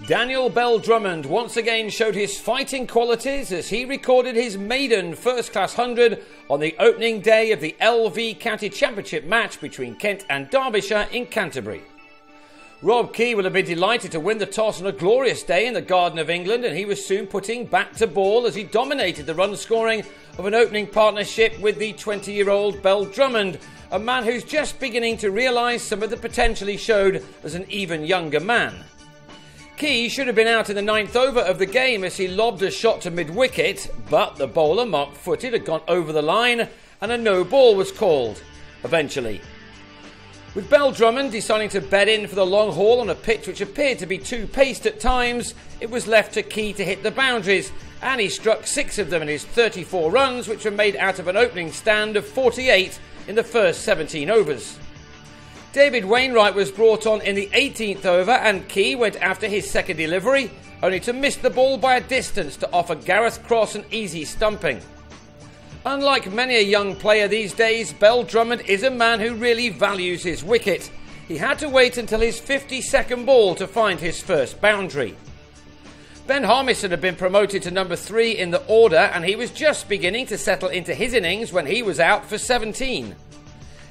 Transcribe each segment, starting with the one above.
Daniel Bell-Drummond once again showed his fighting qualities as he recorded his maiden first-class 100 on the opening day of the LV County Championship match between Kent and Derbyshire in Canterbury. Rob Key will have been delighted to win the toss on a glorious day in the Garden of England, and he was soon putting back to ball as he dominated the run scoring of an opening partnership with the 20-year-old Bell-Drummond, a man who's just beginning to realise some of the potential he showed as an even younger man. Key should have been out in the 9th over of the game as he lobbed a shot to mid-wicket, but the bowler, mark-footed, had gone over the line and a no ball was called, eventually. With Bell-Drummond deciding to bed in for the long haul on a pitch which appeared to be too paced at times, it was left to Key to hit the boundaries, and he struck 6 of them in his 34 runs, which were made out of an opening stand of 48 in the first 17 overs. David Wainwright was brought on in the 18th over, and Key went after his second delivery, only to miss the ball by a distance to offer Gareth Cross an easy stumping. Unlike many a young player these days, Bell-Drummond is a man who really values his wicket. He had to wait until his 52nd ball to find his first boundary. Ben Harmison had been promoted to number 3 in the order, and he was just beginning to settle into his innings when he was out for 17.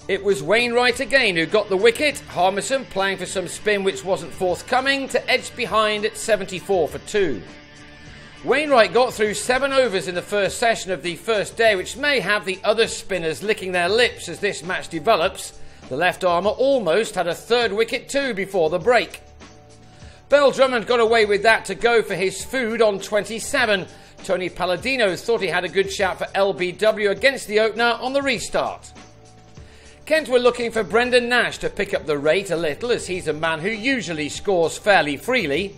It was Wainwright again who got the wicket, Harmison playing for some spin which wasn't forthcoming to edge behind at 74 for 2. Wainwright got through 7 overs in the first session of the first day, which may have the other spinners licking their lips as this match develops. The left armer almost had a 3rd wicket too before the break. Bell-Drummond got away with that to go for his food on 27. Tony Palladino thought he had a good shout for LBW against the opener on the restart. Kent were looking for Brendan Nash to pick up the rate a little, as he's a man who usually scores fairly freely.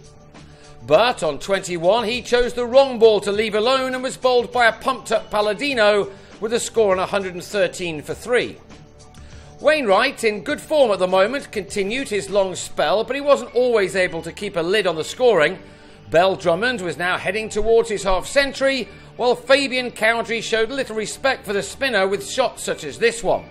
But on 21 he chose the wrong ball to leave alone and was bowled by a pumped-up Palladino with a score on 113 for 3. Wainwright, in good form at the moment, continued his long spell, but he wasn't always able to keep a lid on the scoring. Bell-Drummond was now heading towards his half-century, while Fabian Cowdrey showed little respect for the spinner with shots such as this one.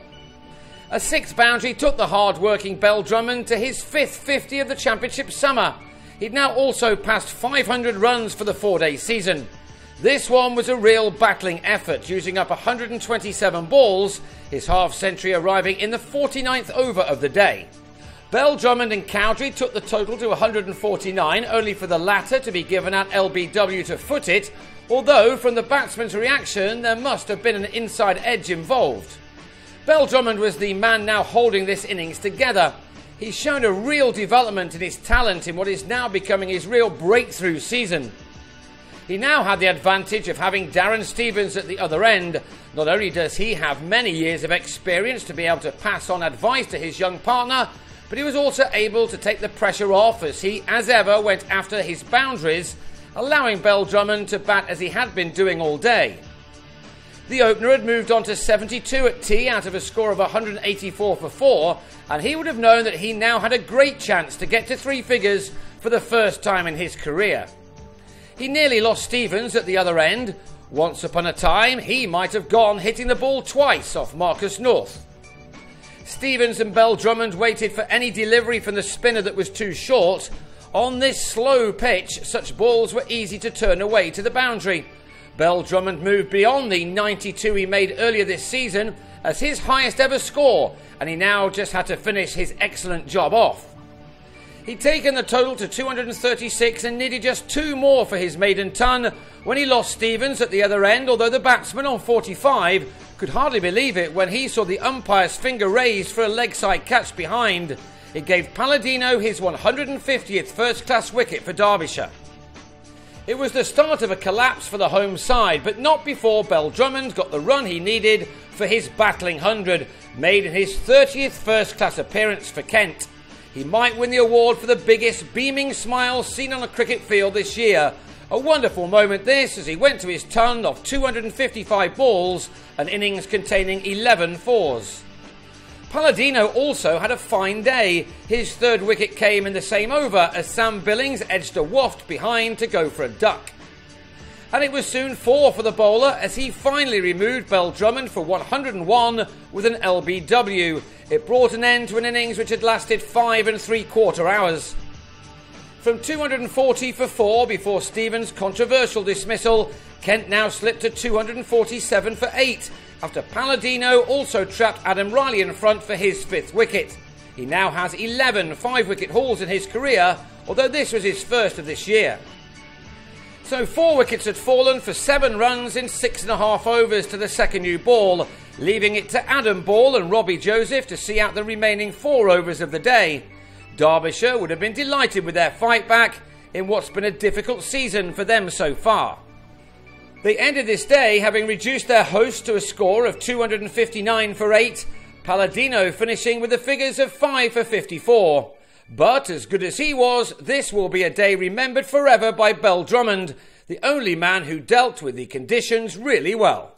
A 6th boundary took the hard-working Bell-Drummond to his 5th 50 of the championship summer. He'd now also passed 500 runs for the 4-day season. This one was a real battling effort, using up 127 balls, his half-century arriving in the 49th over of the day. Bell-Drummond and Cowdrey took the total to 149, only for the latter to be given out LBW to foot it, although from the batsman's reaction there must have been an inside edge involved. Bell-Drummond was the man now holding this innings together. He's shown a real development in his talent in what is now becoming his real breakthrough season. He now had the advantage of having Darren Stevens at the other end. Not only does he have many years of experience to be able to pass on advice to his young partner, but he was also able to take the pressure off as he, as ever, went after his boundaries, allowing Bell-Drummond to bat as he had been doing all day. The opener had moved on to 72 at tea out of a score of 184 for 4, and he would have known that he now had a great chance to get to 3 figures for the first time in his career. He nearly lost Stevens at the other end. Once upon a time, he might have gone hitting the ball twice off Marcus North. Stevens and Bell-Drummond waited for any delivery from the spinner that was too short. On this slow pitch, such balls were easy to turn away to the boundary. Bell-Drummond moved beyond the 92 he made earlier this season as his highest ever score, and he now just had to finish his excellent job off. He'd taken the total to 236 and needed just 2 more for his maiden ton when he lost Stevens at the other end, although the batsman on 45 could hardly believe it when he saw the umpire's finger raised for a leg side catch behind. It gave Palladino his 150th first-class wicket for Derbyshire. It was the start of a collapse for the home side, but not before Bell-Drummond got the run he needed for his battling 100, made in his 30th first-class appearance for Kent. He might win the award for the biggest beaming smile seen on a cricket field this year. A wonderful moment this, as he went to his ton of 255 balls, an innings containing 11 fours. Palladino also had a fine day. His 3rd wicket came in the same over as Sam Billings edged a waft behind to go for a duck. And it was soon 4 for the bowler as he finally removed Bell-Drummond for 101 with an LBW. It brought an end to an innings which had lasted 5 3/4 hours. From 240 for 4 before Stevens' controversial dismissal, Kent now slipped to 247 for 8 after Palladino also trapped Adam Riley in front for his 5th wicket. He now has 11 5-wicket hauls in his career, although this was his first of this year. So 4 wickets had fallen for 7 runs in 6.5 overs to the second new ball, leaving it to Adam Ball and Robbie Joseph to see out the remaining 4 overs of the day. Derbyshire would have been delighted with their fight back in what's been a difficult season for them so far. They ended this day having reduced their host to a score of 259 for 8, Palladino finishing with the figures of 5 for 54. But as good as he was, this will be a day remembered forever by Bell-Drummond, the only man who dealt with the conditions really well.